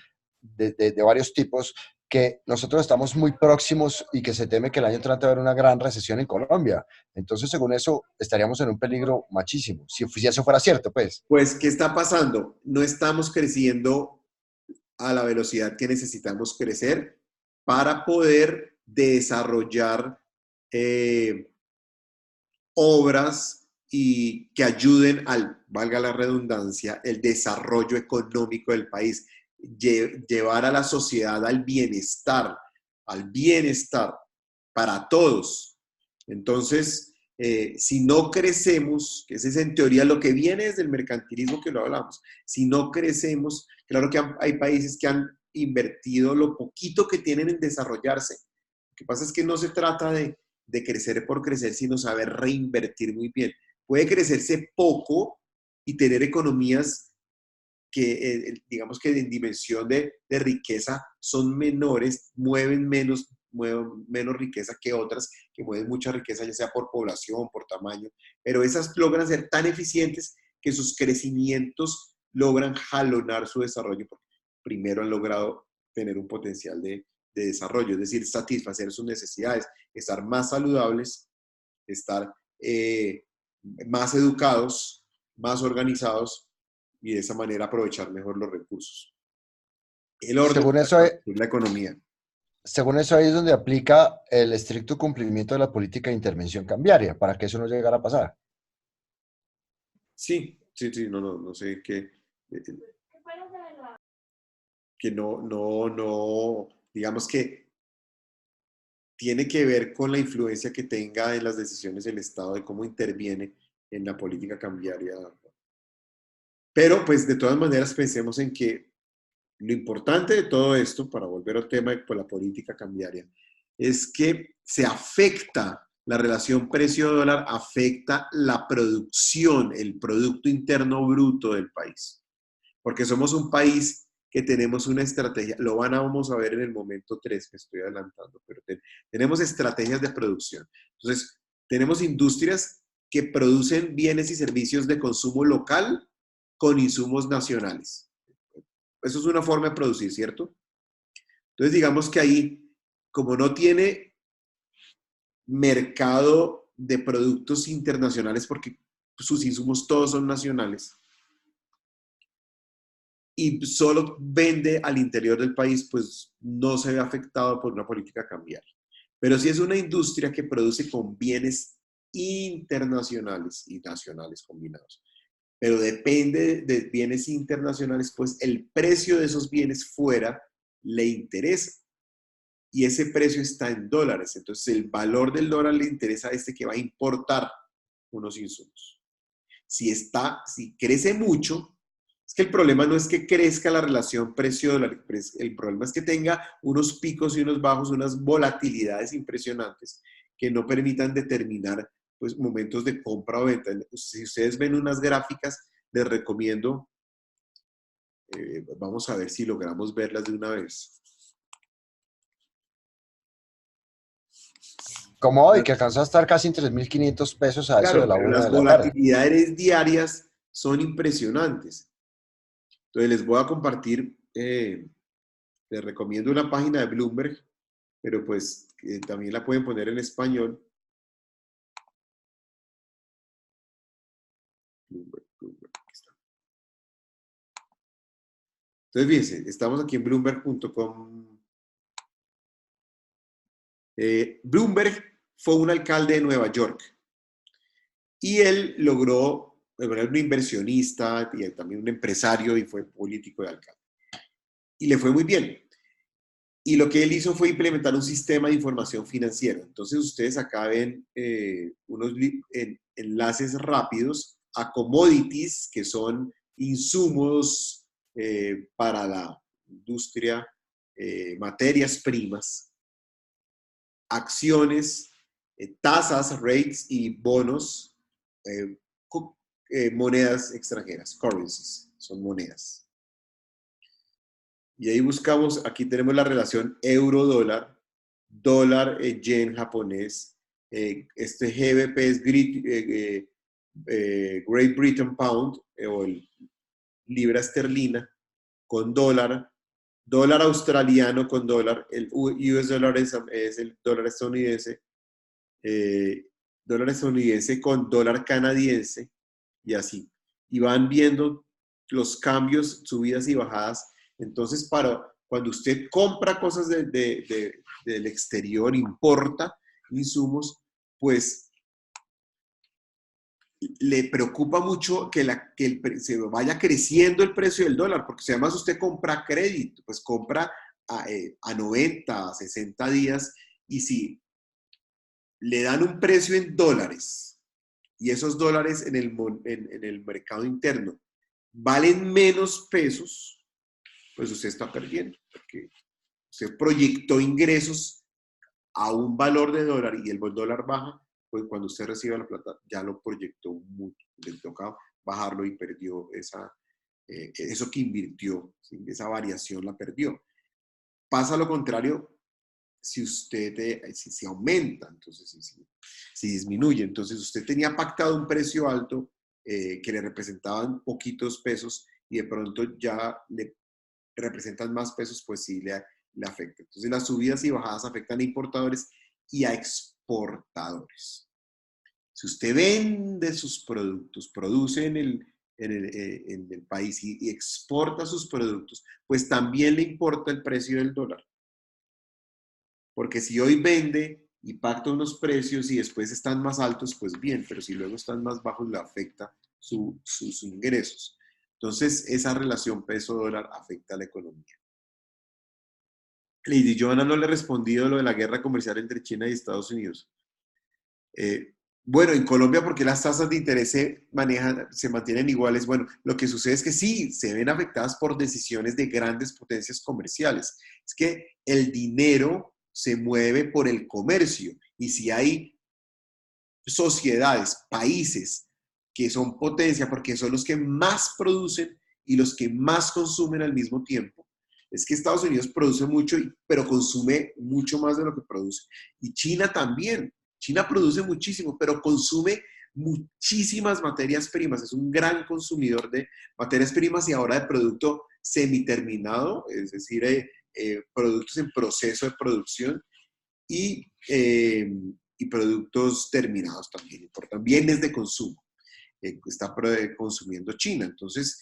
de varios tipos que nosotros estamos muy próximos y que se teme que el año entrante va a haber una gran recesión en Colombia. Entonces, según eso, estaríamos en un peligro machísimo, si eso fuera cierto, pues. pues, ¿qué está pasando? No estamos creciendo a la velocidad que necesitamos crecer para poder desarrollar eh, obras y que ayuden al, valga la redundancia, el desarrollo económico del país, llevar a la sociedad al bienestar para todos. Entonces, si no crecemos, que ese es en teoría lo que viene desde el mercantilismo que lo hablamos, si no crecemos, claro que hay países que han invertido lo poquito que tienen en desarrollarse. Lo que pasa es que no se trata de crecer por crecer, sino saber reinvertir muy bien. Puede crecerse poco y tener economías que, digamos que en dimensión de riqueza son menores, mueven menos riqueza que otras que mueven mucha riqueza, ya sea por población, por tamaño, pero esas logran ser tan eficientes que sus crecimientos logran jalonar su desarrollo, porque primero han logrado tener un potencial de desarrollo, es decir, satisfacer sus necesidades, estar más saludables, estar más educados, más organizados y de esa manera aprovechar mejor los recursos. El orden Según eso, para la economía. según eso ahí es donde aplica el estricto cumplimiento de la política de intervención cambiaria, para que eso no llegara a pasar. Sí, sí, sí, no sé que no, digamos que tiene que ver con la influencia que tenga en las decisiones del Estado de cómo interviene en la política cambiaria. Pero pues de todas maneras pensemos en que lo importante de todo esto, para volver al tema de la política cambiaria, es que se afecta la relación precio-dólar, afecta la producción, el Producto Interno Bruto del país. Porque somos un país que tenemos una estrategia, vamos a ver en el momento 3 que estoy adelantando, pero tenemos estrategias de producción. Entonces, tenemos industrias que producen bienes y servicios de consumo local con insumos nacionales. Eso es una forma de producir, ¿cierto? Entonces, digamos que ahí, como no tiene mercado de productos internacionales, porque sus insumos todos son nacionales, y solo vende al interior del país, pues no se ve afectado por una política cambiaria. Pero si es una industria que produce con bienes internacionales y nacionales combinados, pero depende de bienes internacionales, pues el precio de esos bienes fuera le interesa. Y ese precio está en dólares. Entonces, el valor del dólar le interesa a este que va a importar unos insumos. Si crece mucho, es que el problema no es que crezca la relación precio-dólar, el problema es que tenga unos picos y unos bajos, unas volatilidades impresionantes que no permitan determinar pues, momentos de compra o venta. Si ustedes ven unas gráficas, les recomiendo, vamos a ver si logramos verlas de una vez. Como hoy, que alcanzó a estar casi en 3.500 pesos a eso de Claro, la pero 1 las de la tarde. volatilidades diarias son impresionantes. Entonces les voy a compartir, les recomiendo una página de Bloomberg, pero pues también la pueden poner en español. Aquí está. Entonces, fíjense, estamos aquí en Bloomberg.com. Bloomberg fue un alcalde de Nueva York y él logró, bueno, era un inversionista y también un empresario y fue político de alcalde. Y le fue muy bien. Y lo que él hizo fue implementar un sistema de información financiera. Entonces ustedes acá ven unos enlaces rápidos a commodities, que son insumos para la industria, materias primas, acciones, tasas, rates y bonos, monedas extranjeras, currencies, son monedas. Y ahí buscamos, aquí tenemos la relación euro-dólar, dólar-yen japonés, este GBP es Great Britain Pound, o el libra esterlina, con dólar, dólar australiano con dólar, el US dólar es el dólar estadounidense con dólar canadiense, y así. Y van viendo los cambios, subidas y bajadas. Entonces, cuando usted compra cosas del exterior, importa insumos, pues le preocupa mucho que se vaya creciendo el precio del dólar, porque si además usted compra crédito, pues compra a 90, a 60 días, y si le dan un precio en dólares, y esos dólares en el mercado interno valen menos pesos, pues usted está perdiendo, porque usted proyectó ingresos a un valor de dólar y el dólar baja, pues cuando usted reciba la plata ya lo proyectó mucho, le toca bajarlo y perdió eso que invirtió, ¿sí? Esa variación la perdió. Pasa lo contrario si usted si aumenta, entonces si disminuye. Entonces usted tenía pactado un precio alto que le representaban poquitos pesos y de pronto ya le representan más pesos, pues sí le afecta. Entonces las subidas y bajadas afectan a importadores y a exportadores. Si usted vende sus productos, produce en el país y exporta sus productos, pues también le importa el precio del dólar. Porque si hoy vende y pacta unos precios y después están más altos, pues bien, pero si luego están más bajos, le afecta sus ingresos. Entonces, esa relación peso-dólar afecta a la economía. Lady Johanna no le he respondido lo de la guerra comercial entre China y Estados Unidos. Bueno, en Colombia, porque las tasas de interés se mantienen iguales. Bueno, lo que sucede es que sí, se ven afectadas por decisiones de grandes potencias comerciales. Es que el dinero se mueve por el comercio, y si hay sociedades, países que son potencia porque son los que más producen y los que más consumen al mismo tiempo, es que Estados Unidos produce mucho, pero consume mucho más de lo que produce. Y China también. China produce muchísimo, pero consume muchísimas materias primas. Es un gran consumidor de materias primas y ahora de producto semiterminado, es decir, productos en proceso de producción y productos terminados también. Importan bienes de consumo. Está consumiendo China. Entonces,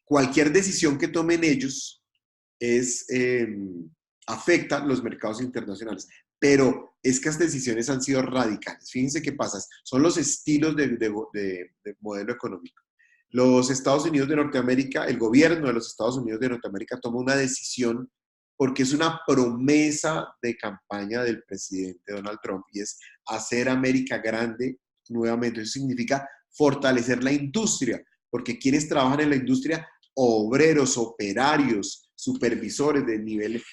cualquier decisión que tomen ellos afecta los mercados internacionales. Pero es que las decisiones han sido radicales. Fíjense qué pasa. Son los estilos de modelo económico. Los Estados Unidos de Norteamérica, el gobierno de los Estados Unidos de Norteamérica toma una decisión porque es una promesa de campaña del presidente Donald Trump, y es hacer América grande nuevamente. Eso significa fortalecer la industria, porque quienes trabajan en la industria, obreros, operarios, supervisores de nivel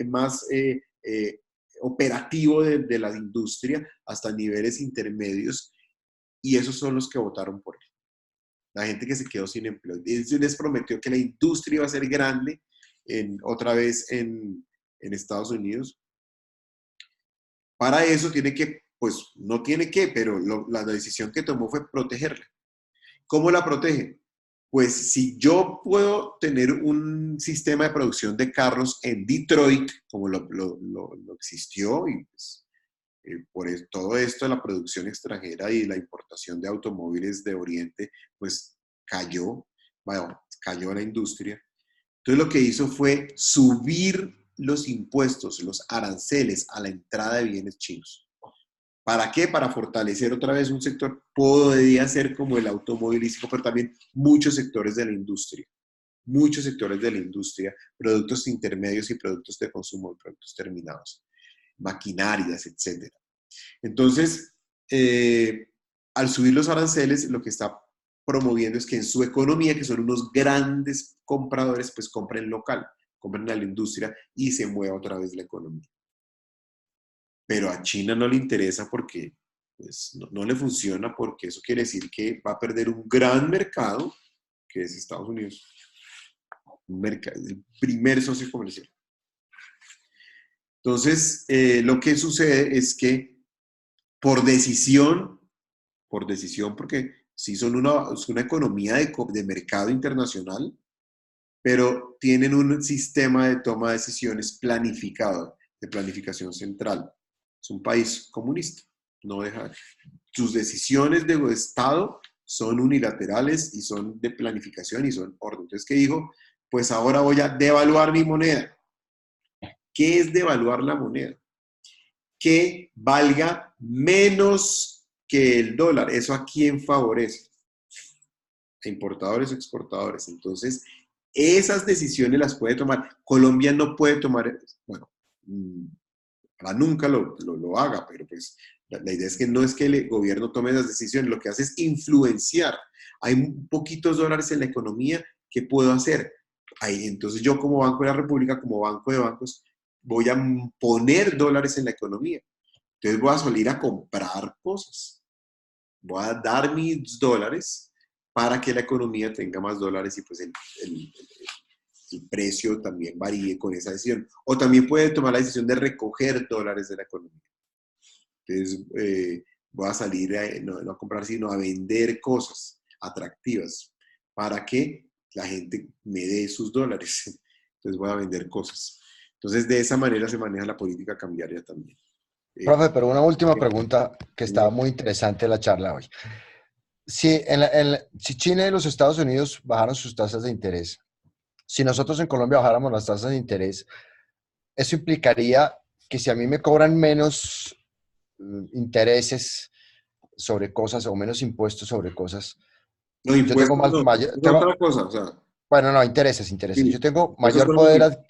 más operativo de la industria hasta niveles intermedios, y esos son los que votaron por él. La gente que se quedó sin empleo. Él les prometió que la industria iba a ser grande otra vez en Estados Unidos. Para eso tiene que, pues no tiene que, pero la decisión que tomó fue protegerla. ¿Cómo la protege? Pues si yo puedo tener un sistema de producción de carros en Detroit, como lo existió, y pues, todo esto, la producción extranjera y la importación de automóviles de Oriente, pues cayó, bueno, cayó la industria. Entonces lo que hizo fue subir los impuestos, los aranceles a la entrada de bienes chinos. ¿Para qué? Para fortalecer otra vez un sector, podría ser como el automovilístico, pero también muchos sectores de la industria. Muchos sectores de la industria, productos intermedios y productos de consumo, productos terminados, maquinarias, etc. Entonces, al subir los aranceles, lo que está promoviendo es que en su economía, que son unos grandes compradores, pues compren local, compren a la industria y se mueva otra vez la economía. Pero a China no le interesa porque pues, no le funciona, porque eso quiere decir que va a perder un gran mercado, que es Estados Unidos. El primer socio comercial. Entonces, lo que sucede es que por decisión, porque sí son una economía de mercado internacional, pero tienen un sistema de toma de decisiones planificado, de planificación central. Es un país comunista, no deja. Sus decisiones de Estado son unilaterales y son de planificación y son orden. Entonces, ¿qué dijo? Pues ahora voy a devaluar mi moneda. ¿Qué es devaluar la moneda? Que valga menos que el dólar. ¿Eso a quién favorece? A importadores o exportadores. Entonces, esas decisiones las puede tomar. Colombia no puede tomar, bueno, nunca lo haga, pero pues la idea es que no es que el gobierno tome las decisiones, lo que hace es influenciar. Hay poquitos dólares en la economía, ¿qué puedo hacer? Entonces yo como Banco de la República, como banco de bancos, voy a poner dólares en la economía. Entonces voy a salir a comprar cosas. Voy a dar mis dólares para que la economía tenga más dólares y pues el precio también varíe con esa decisión. O también puede tomar la decisión de recoger dólares de la economía. Entonces voy a salir no a comprar, sino a vender cosas atractivas para que la gente me dé sus dólares. Entonces voy a vender cosas. Entonces de esa manera se maneja la política cambiaria también. Profe, pero una última pregunta que estaba muy interesante la charla hoy. Si China y los Estados Unidos bajaron sus tasas de interés, si nosotros en Colombia bajáramos las tasas de interés, eso implicaría que si a mí me cobran menos intereses sobre cosas o menos impuestos sobre cosas, No, yo tengo impuestos más no, mayor, es otra cosa, o sea, bueno, no, intereses. sí, Yo tengo impuestos mayor son lo mismo.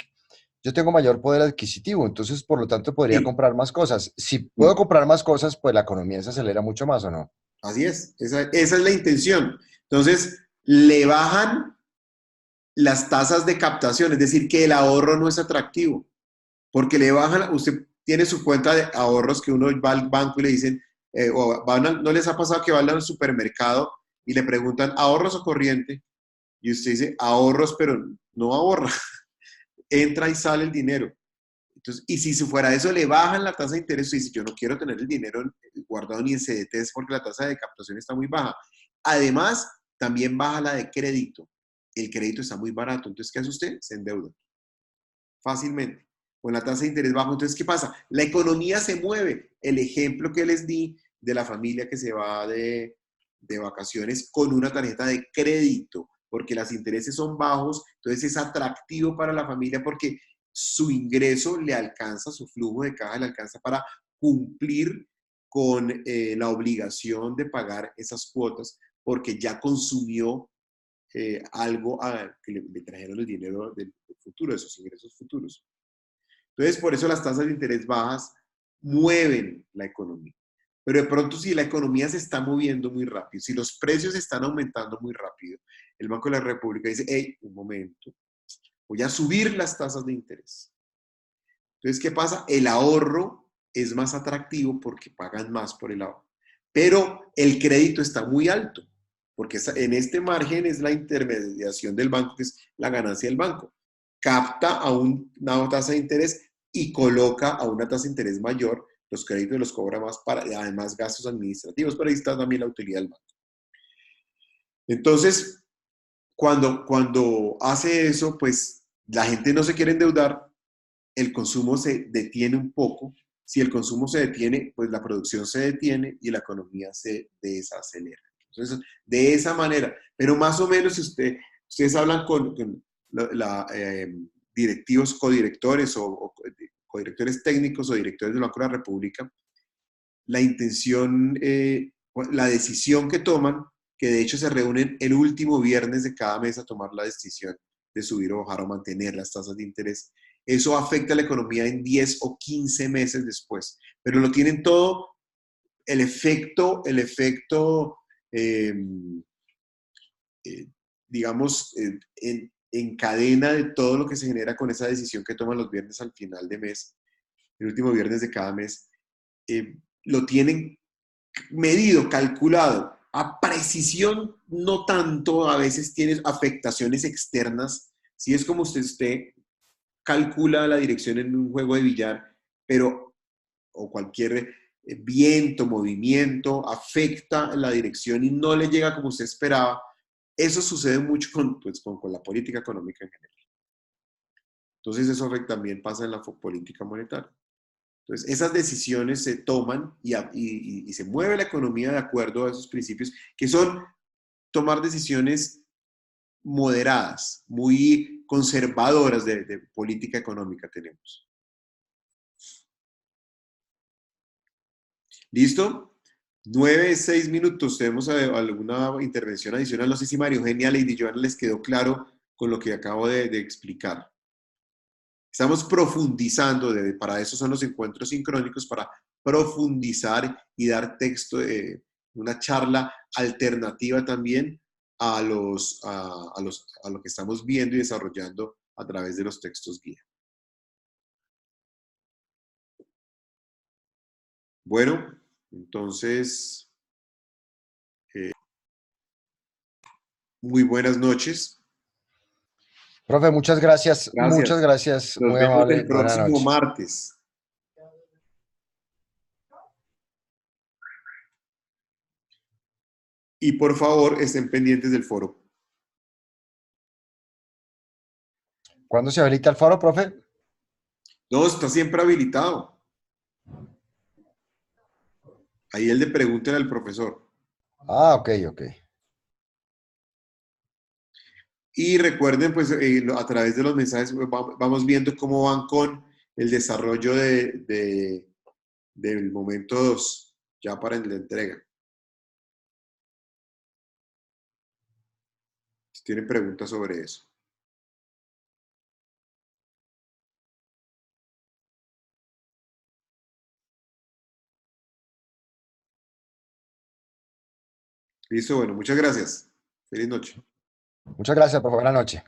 yo tengo mayor poder adquisitivo, entonces por lo tanto podría Sí, comprar más cosas. Si puedo sí. comprar más cosas, pues la economía se acelera mucho más, ¿o no? Así es, esa es la intención. Entonces, le bajan las tasas de captación, es decir, que el ahorro no es atractivo, porque le bajan, usted tiene su cuenta de ahorros que uno va al banco y le dicen, ¿no les ha pasado que van al supermercado y le preguntan ahorros o corriente? Y usted dice ahorros, pero no ahorra, entra y sale el dinero. Entonces, y si fuera eso, le bajan la tasa de interés, usted dice, yo no quiero tener el dinero guardado ni en CDTs porque la tasa de captación está muy baja. Además, también baja la de crédito. El crédito está muy barato. Entonces, ¿qué hace usted? Se endeuda fácilmente. Con la tasa de interés bajo, entonces, ¿qué pasa? La economía se mueve. El ejemplo que les di de la familia que se va de vacaciones con una tarjeta de crédito, porque los intereses son bajos, entonces es atractivo para la familia porque su ingreso le alcanza, su flujo de caja le alcanza para cumplir con la obligación de pagar esas cuotas porque ya consumió algo que le trajeron el dinero del futuro, de esos ingresos futuros. Entonces, por eso las tasas de interés bajas mueven la economía. Pero de pronto, si la economía se está moviendo muy rápido, si los precios están aumentando muy rápido, el Banco de la República dice, hey, un momento, voy a subir las tasas de interés. Entonces, ¿qué pasa? El ahorro es más atractivo porque pagan más por el ahorro. Pero el crédito está muy alto, porque en este margen es la intermediación del banco, que es la ganancia del banco. Capta a una tasa de interés y coloca a una tasa de interés mayor, los créditos los cobra más para, además gastos administrativos, pero ahí está también la utilidad del banco. Entonces, cuando hace eso, pues la gente no se quiere endeudar, el consumo se detiene un poco Si el consumo se detiene, pues la producción se detiene y la economía se desacelera. Entonces, de esa manera, pero más o menos si ustedes hablan con directivos, codirectores o codirectores técnicos o directores del Banco de la República, la intención, la decisión que toman, que de hecho se reúnen el último viernes de cada mes a tomar la decisión de subir o bajar o mantener las tasas de interés, eso afecta a la economía en 10 o 15 meses después. Pero lo tienen todo, el efecto eh, digamos, en cadena de todo lo que se genera con esa decisión que toman los viernes al final de mes, el último viernes de cada mes, lo tienen medido, calculado, a precisión, no tanto, a veces tiene afectaciones externas, si es como usted calcula la dirección en un juego de billar, pero, o cualquier viento, movimiento, afecta la dirección y no le llega como usted esperaba. Eso sucede mucho con la política económica en general. Entonces eso también pasa en la política monetaria. Entonces, esas decisiones se toman y se mueve la economía de acuerdo a esos principios, que son tomar decisiones moderadas, muy conservadoras de política económica tenemos. ¿Listo? 6 minutos. ¿Tenemos alguna intervención adicional? No sé si María Eugenia, Lady Joana les quedó claro con lo que acabo de explicar. Estamos profundizando, para eso son los encuentros sincrónicos, para profundizar y dar texto, una charla alternativa también a lo que estamos viendo y desarrollando a través de los textos guía. Bueno, entonces, muy buenas noches. Profe, muchas gracias, Gracias. muchas gracias, Nos muy vemos amable, el buena próximo noche. martes. Y por favor, estén pendientes del foro. ¿Cuándo se habilita el foro, profe? No, está siempre habilitado. Ahí el de pregúntenle al profesor. Ah, ok, ok. Y recuerden, pues, a través de los mensajes vamos viendo cómo van con el desarrollo del momento 2, ya para la entrega. Si tienen preguntas sobre eso. Listo, bueno, muchas gracias. Feliz noche. Muchas gracias, profe, buena noche.